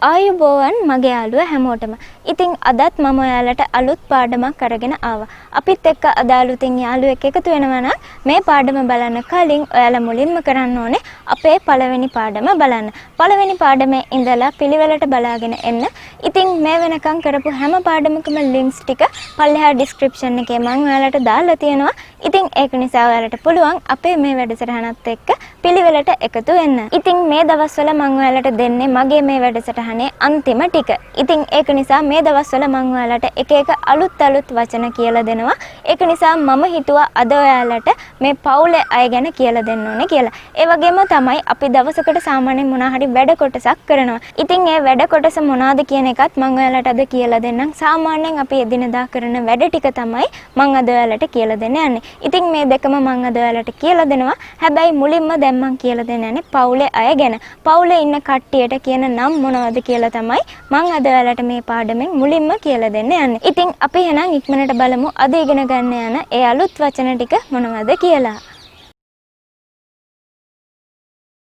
ආයුබෝවන් මගේ යාළුවා හැමෝටම. ඉතින් අදත් මම ඔයාලට අලුත් පාඩමක් අරගෙන ආවා. අපිත් එක්ක අද අලුතින් යාළුවෙක් එකතු වෙනවා නම් මේ පාඩම බලන්න කලින් ඔයාලා මුලින්ම කරන්න ඕනේ අපේ පළවෙනි පාඩම බලන්න. පළවෙනි පාඩමේ ඉඳලා පිළිවෙලට බලාගෙන එන්න. ඉතින් මේ වෙනකන් කරපු හැම පාඩමකම ලින්ක්ස් ටික පල්ලෙහා ඩිස්ක්‍රිප්ෂන් එකේ මම ඔයාලට දාලා තියෙනවා. ඉතින් ඒක නිසා ඔයාලට පුළුවන් අපේ මේ වැඩසටහනත් එක්ක පිළිවෙලට එකතු වෙන්න. ඉතින් මේ දවස්වල මම ඔයාලට දෙන්නේ මගේ මේ වැඩසටහන අන්තිම ටික. ඉතින් ඒක නිසා මේ දවස්වල මම ඔයාලට එක එක අලුත් වචන කියලා දෙනවා. ඒක නිසා මම හිතුවා අද ඔයාලට මේ පවුලේ අය ගැන කියලා දෙන්න ඕනේ කියලා. ඒ වගේම තමයි අපි දවසකට සාමාන්‍යයෙන් මොනවා හරි වැඩ කොටසක් කරනවා. ඉතින් ඒ වැඩ කොටස මොනවාද කියන එකත් මම ඔයාලට අද කියලා දෙන්නම්. සාමාන්‍යයෙන් අපි එදිනදා කරන වැඩ ටික තමයි මම අද ඔයාලට කියලා දෙන්න යන්නේ. ඉතින් මේ දෙකම මම අද ඔයාලට කියලා දෙනවා. හැබැයි මුලින්ම දැන් මම කියලා දෙන්න යන්නේ පවුලේ අය ගැන. පවුලේ ඉන්න කට්ටියට කියන නම් මොනවද කියලා තමයි මම අද ඔයාලට මේ පාඩමෙන් මුලින්ම කියලා දෙන්න යන්නේ. ඉතින් අපි එහෙනම් ඉක්මනට බලමු අද ඉගෙන ගන්න යන ඒ අලුත් වචන ටික මොනවද කියලා.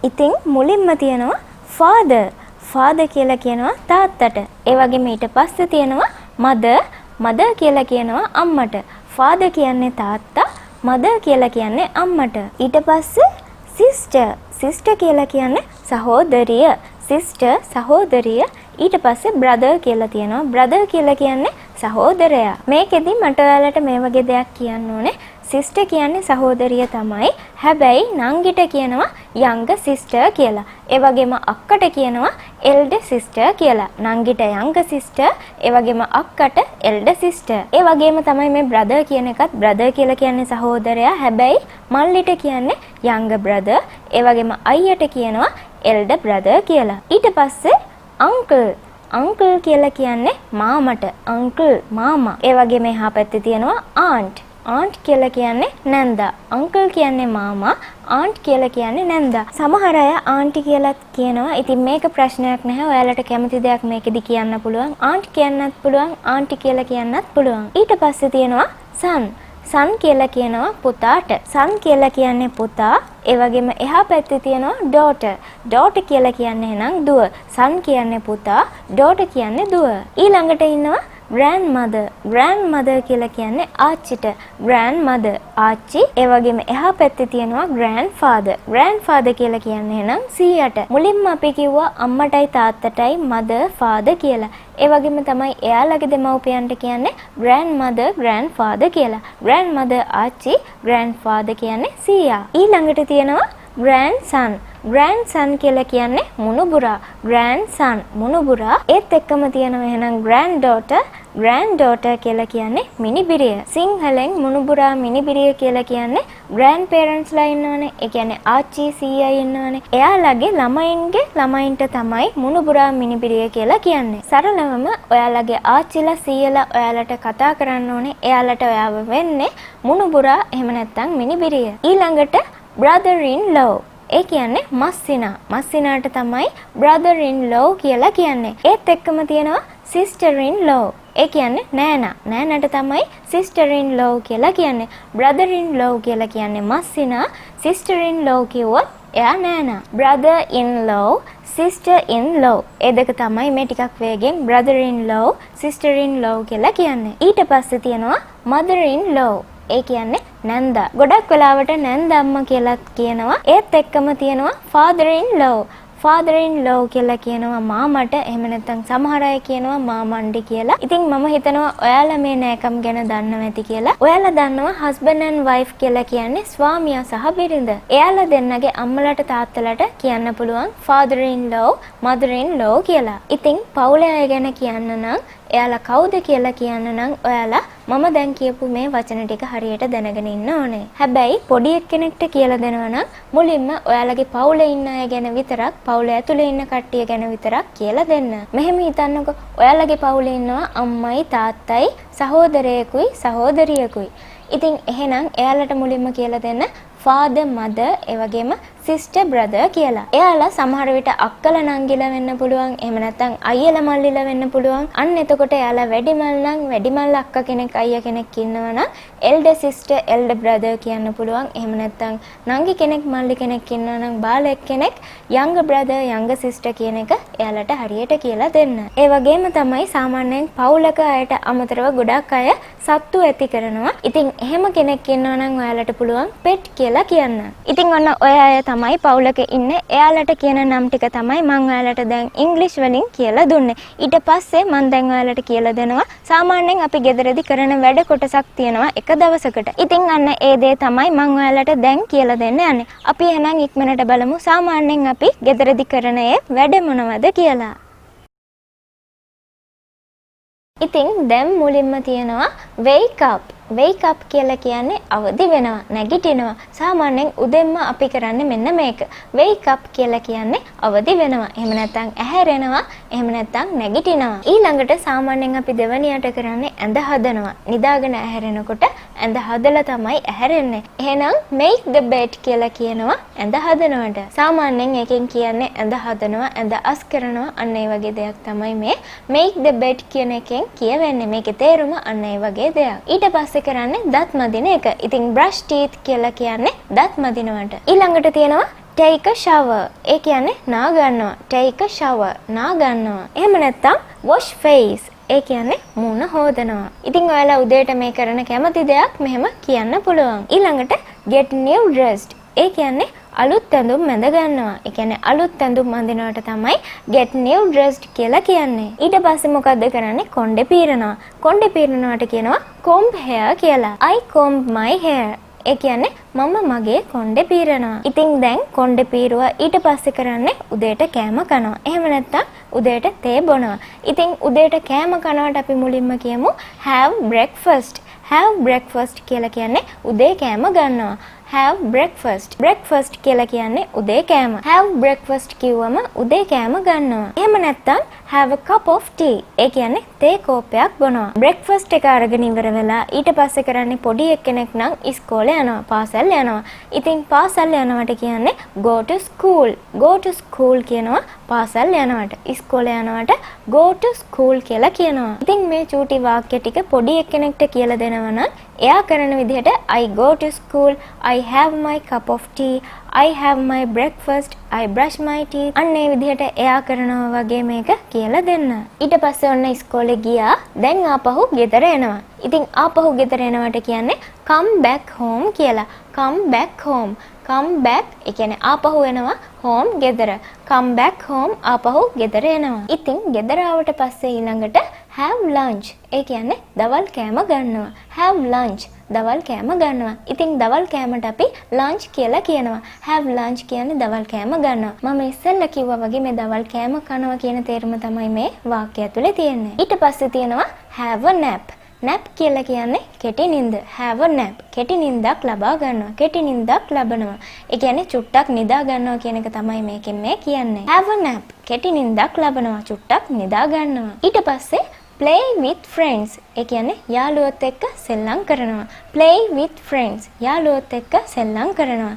ඉතින් මුලින්ම තියෙනවා father. father කියලා කියනවා තාත්තට. ඒ වගේම ඊට පස්සේ තියෙනවා mother. mother කියලා කියනවා අම්මට. father කියන්නේ තාත්තා, mother කියලා කියන්නේ අම්මට. ඊට පස්සේ sister. sister කියලා කියන්නේ සහෝදරිය. sister සහෝදරිය. ඊට පස්සේ brother කියලා තියෙනවා. brother කියලා කියන්නේ සහෝදරයා. මේකෙදි මට ඔයාලට මේ වගේ දෙයක් කියන්න ඕනේ. sister කියන්නේ සහෝදරිය තමයි. හැබැයි නංගිට කියනවා younger sister කියලා. ඒ වගේම අක්කට කියනවා elder sister කියලා. නංගිට younger sister, ඒ වගේම අක්කට elder sister. ඒ වගේම තමයි මේ brother කියන එකත් brother කියලා කියන්නේ සහෝදරයා. හැබැයි මල්ලිට කියන්නේ younger brother. ඒ වගේම අයියට කියනවා elder brother කියලා. ඊට පස්සේ uncle. uncle කියලා කියන්නේ මාමට. uncle මාමා. ඒ වගේ මෙහා පැත්තේ තියෙනවා aunt. aunt කියලා කියන්නේ නැන්දා. uncle කියන්නේ මාමා, aunt කියලා කියන්නේ නැන්දා. සමහර අය aunty කියලාත් කියනවා. ඉතින් මේක ප්‍රශ්නයක් නැහැ. ඔයාලට කැමති දෙයක් මේකෙදි කියන්න පුළුවන්. aunt කියන්නත් පුළුවන්, aunty කියලා කියන්නත් පුළුවන්. ඊට පස්සේ තියෙනවා son. son කියලා කියනවා පුතාට. son කියලා කියන්නේ පුතා. ඒ වගේම එහා පැත්තේ තියෙනවා daughter. daughter කියලා කියන්නේ එහෙනම් දුව. son කියන්නේ පුතා, daughter කියන්නේ දුව. ඊළඟට ඉන්නවා grandmother. grandmother කියලා කියන්නේ ආච්චිට. grandmother ආච්චි. ඒ වගේම එහා පැත්තේ තියෙනවා grandfather. grandfather කියලා කියන්නේ එහෙනම් සීයාට. මුලින්ම අපි කිව්වා අම්මටයි තාත්තටයි mother father කියලා. ඒ වගේම තමයි එයාලගේ දෙමව්පියන්ට කියන්නේ grandmother grandfather කියලා. grandmother ආච්චි, grandfather කියන්නේ සීයා. ඊළඟට තියෙනවා grandson. grandson කියලා කියන්නේ මුණුබුරා. grandson මුණුබුරා. ඒත් එක්කම තියෙනවා එහෙනම් granddaughter. granddaughter කියලා කියන්නේ මිනිබිරිය. සිංහලෙන් මුණුබුරා මිනිබිරිය කියලා කියන්නේ grandparents ලා ඉන්නවනේ. ඒ කියන්නේ ආච්චි සීයා ඉන්නවනේ. එයාලගේ ළමයින්ගේ ළමයින්ට තමයි මුණුබුරා මිනිබිරිය කියලා කියන්නේ. සරලවම ඔයාලගේ ආච්චිලා සීයලා ඔයාලට කතා කරන්න ඕනේ. එයාලට ඔයාව වෙන්නේ මුණුබුරා එහෙම නැත්නම් මිනිබිරිය. ඊළඟට brother in law. ඒ කියන්නේ මස්සිනා. මස්සිනාට තමයි brother in law කියලා කියන්නේ. ඒත් එක්කම තියෙනවා sister in law. ඒ කියන්නේ නෑනා. නෑනට තමයි sister in law කියලා කියන්නේ. brother in law කියලා කියන්නේ මස්සිනා. sister in law කිව්වොත් එයා නෑනා. brother in law, sister in law. ඒ දෙක තමයි මේ ටිකක් වේගෙන් brother in law, sister in law කියලා කියන්නේ. ඊට පස්සේ තියෙනවා mother in law. ඒ කියන්නේ නැන්දා. ගොඩක් වෙලාවට නැන්දම්ම කියලාත් කියනවා. ඒත් එක්කම තියෙනවා father in law. father in law කියලා කියනවා මාමට. එහෙම නැත්නම් සමහර අය කියනවා මාමණ්ඩි කියලා. ඉතින් මම හිතනවා ඔයාලා මේ නෑකම් ගැන දන්නව ඇති කියලා. ඔයාලා දන්නවා husband and wife කියලා කියන්නේ ස්වාමියා සහ බිරිඳ. එයාලා දෙන්නගේ අම්මලාට තාත්තලාට කියන්න පුළුවන් father in law, mother in law කියලා. ඉතින් පවුලේ අය ගැන කියන්න නම් එයාලා කවුද කියලා කියන්න නම් ඔයාලා මම දැන් කියපු මේ වචන ටික හරියට දැනගෙන ඉන්න ඕනේ. හැබැයි පොඩි එක්කෙනෙක්ට කියලා දෙනවා නම් මුලින්ම ඔයාලගේ පවුලේ ඉන්න අය ගැන විතරක්, පවුල ඇතුලේ ඉන්න කට්ටිය ගැන විතරක් කියලා දෙන්න. මෙහෙම හිතන්නකෝ ඔයාලගේ පවුලේ ඉන්නවා අම්මයි, තාත්තයි, සහෝදරයෙකුයි, සහෝදරියකුයි. ඉතින් එහෙනම් එයාලට මුලින්ම කියලා දෙන්න father, mother, ඒ වගේම sister brother කියලා. එයාලා සමහර විට අක්කලා නංගිලා වෙන්න පුළුවන්. එහෙම නැත්නම් අයියලා මල්ලිලා වෙන්න පුළුවන්. අන්න එතකොට එයාලා වැඩිමල් නම් වැඩිමල් අක්කා කෙනෙක් අයියා කෙනෙක් ඉන්නවා නම් elder sister elder brother කියන්න පුළුවන්. එහෙම නැත්නම් නංගි කෙනෙක් මල්ලි කෙනෙක් ඉන්නවා නම් බාලෙක් කෙනෙක් younger brother younger sister කියන එක එයාලට හරියට කියලා දෙන්න. ඒ වගේම තමයි සාමාන්‍යයෙන් පවුලක අයට අමතරව ගොඩක් අය සත්තු ඇති කරනවා. ඉතින් එහෙම කෙනෙක් ඉන්නවා නම් ඔයාලට පුළුවන් pet කියලා කියන්න. ඉතින් ඔන්න ඔය අය තමයි පවුලක ඉන්නේ. එයාලට කියන නම් ටික තමයි මම ඔයාලට දැන් ඉංග්‍රීසි වලින් කියලා දුන්නේ. ඊට පස්සේ මම දැන් ඔයාලට කියලා දෙනවා සාමාන්‍යයෙන් අපි ගෙදරදී කරන වැඩ කොටසක් තියෙනවා එක දවසකට. ඉතින් අන්න ඒ දේ තමයි මම ඔයාලට දැන් කියලා දෙන්න යන්නේ. අපි එහෙනම් ඉක්මනට බලමු සාමාන්‍යයෙන් අපි ගෙදරදී කරන ඒ වැඩ මොනවද කියලා. ඉතින් දැන් මුලින්ම තියෙනවා wake up. wake up කියලා කියන්නේ අවදි වෙනවා, නැගිටිනවා. සාමාන්‍යයෙන් උදෙන්ම අපි කරන්නේ මෙන්න මේක. wake up කියලා කියන්නේ අවදි වෙනවා. එහෙම නැත්නම් ඇහැරෙනවා, එහෙම නැත්නම් නැගිටිනවා. ඊළඟට සාමාන්‍යයෙන් අපි දෙවනියට කරන්නේ ඇඳ හදනවා. නිදාගෙන ඇහැරෙනකොට ඇඳ හදලා තමයි ඇහැරෙන්නේ. එහෙනම් make the bed කියලා කියනවා ඇඳ හදනවට. සාමාන්‍යයෙන් එකෙන් කියන්නේ ඇඳ හදනවා, ඇඳ අස් කරනවා. අන්න ඒ වගේ දෙයක් තමයි මේ make the bed කියන එකෙන් කියවෙන්නේ. මේකේ තේරුම අන්න ඒ වගේ දෙයක්. ඊට පස්සේ කරන්නේ දත් මදින එක. ඉතින් brush teeth කියලා කියන්නේ දත් මදිනවට. ඊළඟට තියෙනවා take a shower. ඒ කියන්නේ නා ගන්නවා. take a shower නා ගන්නවා. එහෙම නැත්නම් wash face. ඒ කියන්නේ මූණ හොදනවා. ඉතින් ඔයාලා උදේට මේ කරන කැමති දෙයක් මෙහෙම කියන්න පුළුවන්. ඊළඟට get new dressed. ඒ කියන්නේ අලුත් ඇඳුම් මැද ගන්නවා. ඒ කියන්නේ අලුත් ඇඳුම් අඳිනවට තමයි get new dressed කියලා කියන්නේ. ඊට පස්සේ මොකද්ද කරන්නේ? කොණ්ඩේ පීරනවා. කොණ්ඩේ පීරනවට කියනවා comb hair කියලා. I comb my hair. ඒ කියන්නේ මම මගේ කොණ්ඩේ පීරනවා. ඉතින් දැන් කොණ්ඩේ පීරුවා ඊට පස්සේ කරන්නේ උදේට කෑම කනවා. එහෙම නැත්නම් උදේට තේ බොනවා. ඉතින් උදේට කෑම කනවට අපි මුලින්ම කියමු have breakfast. have breakfast කියලා කියන්නේ උදේ කෑම ගන්නවා. have breakfast. breakfast කියලා කියන්නේ උදේ කෑම. have breakfast කිව්වම උදේ කෑම ගන්නවා. එහෙම නැත්නම් have a cup of tea. ඒ කියන්නේ තේ කෝප්පයක් බොනවා. breakfast එක අරගෙන ඉවර වෙලා ඊට පස්සේ කරන්නේ පොඩි එක්කෙනෙක් නම් ඉස්කෝලේ යනවා, පාසල් යනවා. ඉතින් පාසල් යනවට කියන්නේ go to school. go to school කියනවා පාසල් යනවට. ඉස්කෝලේ යනවට go to school කියලා කියනවා. ඉතින් මේ චූටි වාක්‍ය ටික පොඩි එක්කෙනෙක්ට කියලා දෙනවා නම් එයා කරන විදිහට I go to school, I have my cup of tea, I have my breakfast, I brush my teeth. අන්න ඒ විදිහට එයා කරනවා වගේ මේක කියලා දෙන්න. ඊට පස්සේ ඔන්න ඉස්කෝලේ ගියා. දැන් ආපහු ගෙදර එනවා. ඉතින් ආපහු ගෙදර එනවට කියන්නේ come back home කියලා. come back home. come back ඒ කියන්නේ ආපහු එනවා home ගෙදර. come back home ආපහු ගෙදර එනවා. ඉතින් ගෙදර ආවට පස්සේ ඊළඟට have lunch. ඒ කියන්නේ දවල් කෑම ගන්නවා. have lunch. දවල් කෑම ගන්නවා. ඉතින් දවල් කෑමට අපි lunch කියලා කියනවා. have lunch කියන්නේ දවල් කෑම ගන්නවා. මම ඉස්සෙල්ලා කිව්වා වගේ මේ දවල් කෑම කනවා කියන තේරුම තමයි මේ වාක්‍යය ඇතුලේ තියෙන්නේ. ඊට පස්සේ තියෙනවා have a nap. nap කියලා කියන්නේ කෙටි නිින්ද. have a nap. කෙටි නිින්දක් ලබා ගන්නවා. කෙටි නිින්දක් ලබනවා. ඒ කියන්නේ චුට්ටක් නිදා ගන්නවා කියන එක තමයි මේකෙන් මේ කියන්නේ. have a nap. කෙටි නිින්දක් ලබනවා. චුට්ටක් නිදා ගන්නවා. ඊට පස්සේ play with friends. ඒ කියන්නේ යාළුවොත් එක්ක සෙල්ලම් කරනවා. play with friends. යාළුවොත් එක්ක සෙල්ලම් කරනවා.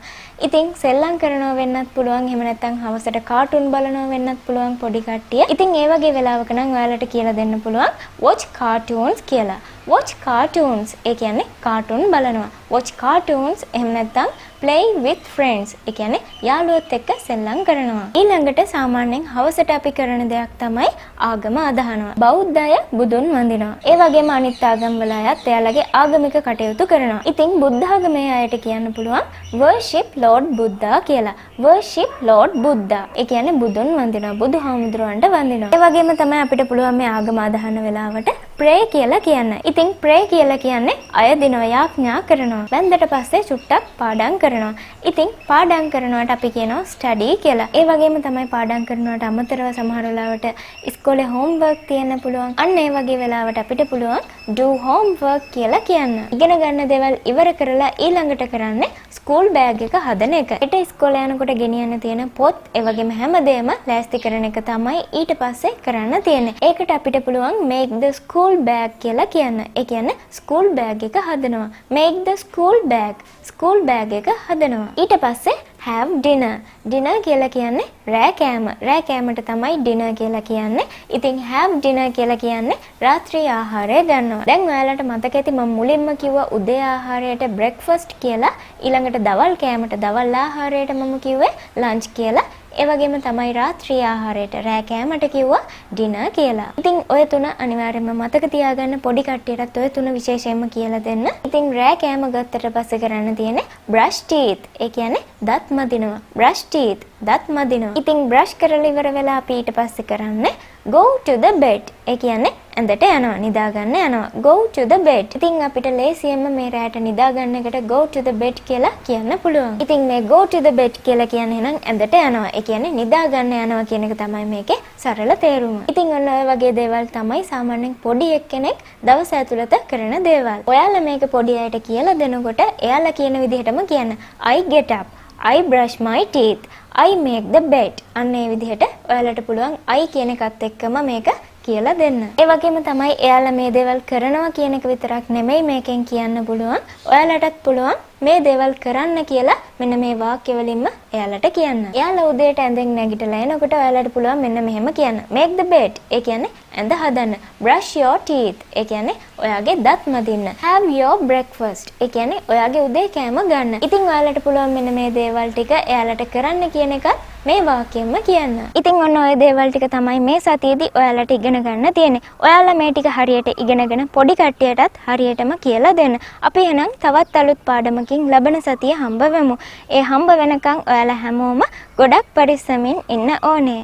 ඉතින් සෙල්ලම් කරනවා වෙන්නත් පුළුවන්. එහෙම නැත්නම් හවසට කාටුන් බලනවා වෙන්නත් පුළුවන් පොඩි කට්ටිය. ඉතින් ඒ වගේ වෙලාවක නම් ඔයාලට කියලා දෙන්න පුළුවන් watch cartoons කියලා. watch cartoons. ඒ කියන්නේ කාටුන් බලනවා. watch cartoons. එහෙම නැත්නම් play with friends. ඒ කියන්නේ යාළුවොත් එක්ක සෙල්ලම් කරනවා. ඊළඟට සාමාන්‍යයෙන් හවසට අපි කරන දෙයක් තමයි ආගම අදහනවා. බෞද්ධ අය බුදුන් වඳිනවා. ඒ වගේම අනිත් ආගම් වල අයත් එයාලගේ ආගමික කටයුතු කරනවා. ඉතින් බුද්ධ ආගමේ අයට කියන්න පුළුවන් worship Lord Buddha කියලා. worship Lord Buddha. ඒ කියන්නේ බුදුන් වඳිනවා. බුදුහාමුදුරුවන්ට වඳිනවා. ඒ වගේම තමයි අපිට පුළුවන් මේ ආගම අදහන වෙලාවට pray කියලා කියන්න. ඉතින් pray කියලා කියන්නේ අය දිනව යාඥා කරනවා. වැන්දට පස්සේ චුට්ටක් පාඩම් කරනවා. ඉතින් පාඩම් කරනවට අපි කියනවා study කියලා. ඒ වගේම තමයි පාඩම් කරනවට අමතරව සමහර වෙලාවට ඉස්කෝලේ homework තියෙන්න පුළුවන්. අන්න ඒ වගේ වෙලාවට අපිට පුළුවන් do homework කියලා කියන්න. ඉගෙන ගන්න දේවල් ඉවර කරලා ඊළඟට කරන්නේ school bag එක හදන එක. ඒට ඉස්කෝලේ යනකොට ගෙනියන්න තියෙන පොත් ඒ වගේම හැමදේම ලෑස්ති කරන එක තමයි ඊට පස්සේ කරන්න තියෙන්නේ. ඒකට අපිට පුළුවන් make the school bag කියලා කියන්න. ඒ කියන්නේ school bag එක හදනවා. make the school bag. school bag එක හදනවා. ඊට පස්සේ have dinner. dinner කියලා කියන්නේ රෑ කෑම. රෑ කෑමට තමයි dinner කියලා කියන්නේ. ඉතින් have dinner කියලා කියන්නේ රාත්‍රී ආහාරය ගන්නවා. දැන් ඔයාලට මතක ඇති මම මුලින්ම කිව්වා උදේ ආහාරයට breakfast කියලා. ඊළඟට දවල් කෑමට දවල් ආහාරයට මම කිව්වේ lunch කියලා. ඒ වගේම තමයි රාත්‍රී ආහාරයට රෑ කෑමට කිව්වා dinner කියලා. ඉතින් ඔය තුන අනිවාර්යයෙන්ම මතක තියාගන්න පොඩි කට්ටියටත් ඔය තුන විශේෂයෙන්ම කියලා දෙන්න. ඉතින් රෑ කෑම ගත්තට පස්සේ කරන්න තියෙන්නේ brush teeth. ඒ කියන්නේ දත් මදිනවා. brush teeth දත් මදිනවා. ඉතින් brush කරලා ඉවර වෙලා අපි ඊට පස්සේ කරන්නේ go to the bed. ඒ කියන්නේ ඇඳට යනවා නිදා ගන්න යනවා. go to the bed. ඉතින් අපිට ලේසියෙන්ම මේ රැයට නිදා ගන්න එකට go to the bed කියලා කියන්න පුළුවන්. ඉතින් මේ go to the bed කියලා කියන්නේ නම් ඇඳට යනවා. ඒ කියන්නේ නිදා ගන්න යනවා කියන එක තමයි මේකේ සරල තේරුම. ඉතින් ඔන්න ඔය වගේ දේවල් තමයි සාමාන්‍යයෙන් පොඩි එක්කෙනෙක් දවස ඇතුළත කරන දේවල්. ඔයාලා මේක පොඩි අයට කියලා දෙනකොට එයාලා කියන විදිහටම කියන්න. I get up. I brush my teeth. I make the bed. අන්න ඒ විදිහට ඔයාලට පුළුවන් I කියන එකත් එක්කම මේක කියලා දෙන්න. ඒ වගේම තමයි එයාලා මේ දේවල් කරනවා කියන එක විතරක් නෙමෙයි මේකෙන් කියන්න පුළුවන්. ඔයාලටත් පුළුවන් මේ දේවල් කරන්න කියලා මෙන්න මේ වාක්‍ය වලින්ම එයාලට කියන්න. එයාලා උදේට ඇඳෙන් නැගිටලා එනකොට ඔයාලට පුළුවන් මෙන්න මෙහෙම කියන්න. make the bed. ඒ කියන්නේ ඇඳ හදන්න. brush your teeth. ඒ කියන්නේ ඔයාගේ දත් මදින්න. have your breakfast. ඒ කියන්නේ ඔයාගේ උදේ කෑම ගන්න. ඉතින් ඔයාලට පුළුවන් මෙන්න මේ දේවල් ටික එයාලට කරන්න කියන එකත් මේ වාක්‍යෙන්ම කියන්න. ඉතින් ඔන්න ඔය දේවල් ටික තමයි මේ සතියේදී ඔයාලට ඉගෙන ගන්න තියෙන්නේ. ඔයාලා මේ ටික හරියට ඉගෙනගෙන පොඩි කට්ටියටත් හරියටම කියලා දෙන්න. අපි එහෙනම් තවත් අලුත් පාඩමකින් ලබන සතිය හම්බ වෙමු. ඒ හම්බ වෙනකන් ඔයාලා හැමෝම ගොඩක් පරිස්සමින් ඉන්න ඕනේ.